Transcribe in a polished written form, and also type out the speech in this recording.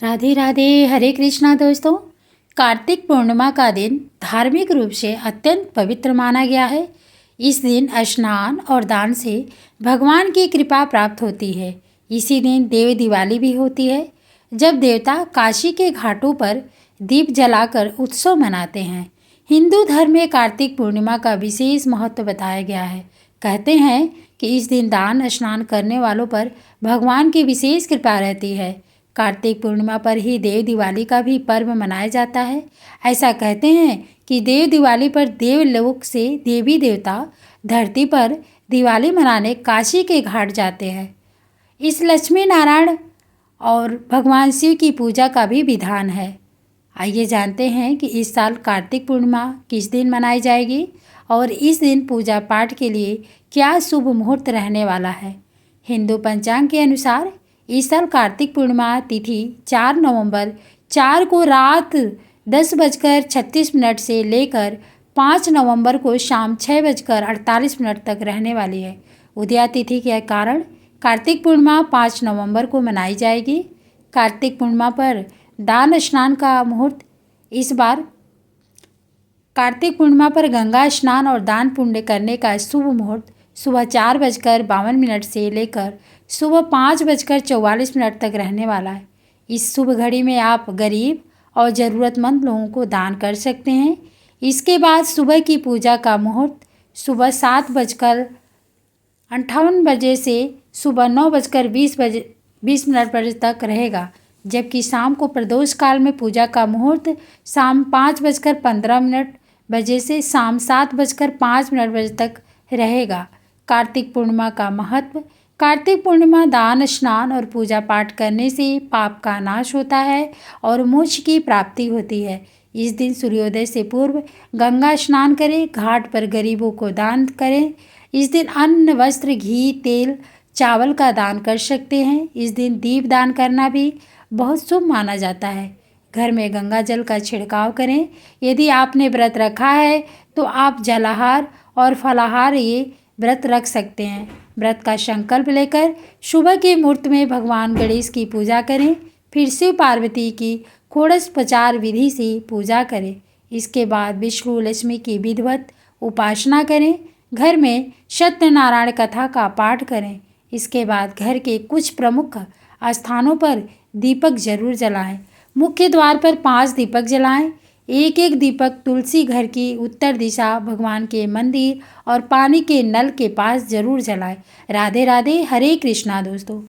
राधे राधे, हरे कृष्णा दोस्तों। कार्तिक पूर्णिमा का दिन धार्मिक रूप से अत्यंत पवित्र माना गया है। इस दिन स्नान और दान से भगवान की कृपा प्राप्त होती है। इसी दिन देव दिवाली भी होती है, जब देवता काशी के घाटों पर दीप जलाकर उत्सव मनाते हैं। हिंदू धर्म में कार्तिक पूर्णिमा का विशेष महत्व बताया गया है। कहते हैं कि इस दिन दान स्नान करने वालों पर भगवान की विशेष कृपा रहती है। कार्तिक पूर्णिमा पर ही देव दिवाली का भी पर्व मनाया जाता है। ऐसा कहते हैं कि देव दिवाली पर देवलोक से देवी देवता धरती पर दिवाली मनाने काशी के घाट जाते हैं। इस लक्ष्मी नारायण और भगवान शिव की पूजा का भी विधान है। आइए जानते हैं कि इस साल कार्तिक पूर्णिमा किस दिन मनाई जाएगी और इस दिन पूजा पाठ के लिए क्या शुभ मुहूर्त रहने वाला है। हिंदू पंचांग के अनुसार इस साल कार्तिक पूर्णिमा तिथि 4 नवंबर 4 को रात 10:36 से लेकर 5 नवंबर को शाम 6:48 तक रहने वाली है। उदया तिथि के कारण कार्तिक पूर्णिमा 5 नवंबर को मनाई जाएगी। कार्तिक पूर्णिमा पर दान स्नान का मुहूर्त। इस बार कार्तिक पूर्णिमा पर गंगा स्नान और दान पुण्य करने का शुभ मुहूर्त सुबह 4:52 से लेकर सुबह 5:44 तक रहने वाला है। इस शुभ घड़ी में आप गरीब और ज़रूरतमंद लोगों को दान कर सकते हैं। इसके बाद सुबह की पूजा का मुहूर्त सुबह 7:58 से सुबह 9:20 तक रहेगा, जबकि शाम को प्रदोष काल में पूजा का मुहूर्त शाम 5:15 से शाम 7:05 तक रहेगा। कार्तिक पूर्णिमा का महत्व। कार्तिक पूर्णिमा दान स्नान और पूजा पाठ करने से पाप का नाश होता है और मोक्ष की प्राप्ति होती है। इस दिन सूर्योदय से पूर्व गंगा स्नान करें, घाट पर गरीबों को दान करें। इस दिन अन्न, वस्त्र, घी, तेल, चावल का दान कर सकते हैं। इस दिन दीप दान करना भी बहुत शुभ माना जाता है। घर में गंगा जल का छिड़काव करें। यदि आपने व्रत रखा है तो आप जलाहार और फलाहार ये व्रत रख सकते हैं। व्रत का संकल्प लेकर सुबह के मुहूर्त में भगवान गणेश की पूजा करें, फिर शिव पार्वती की षोडशोपचार विधि से पूजा करें। इसके बाद विष्णु लक्ष्मी की विधिवत उपासना करें। घर में सत्यनारायण कथा का पाठ करें। इसके बाद घर के कुछ प्रमुख स्थानों पर दीपक जरूर जलाएं। मुख्य द्वार पर 5 दीपक जलाएं। एक एक दीपक तुलसी घर की उत्तर दिशा, भगवान के मंदिर और पानी के नल के पास जरूर जलाएं। राधे राधे, हरे कृष्णा दोस्तों।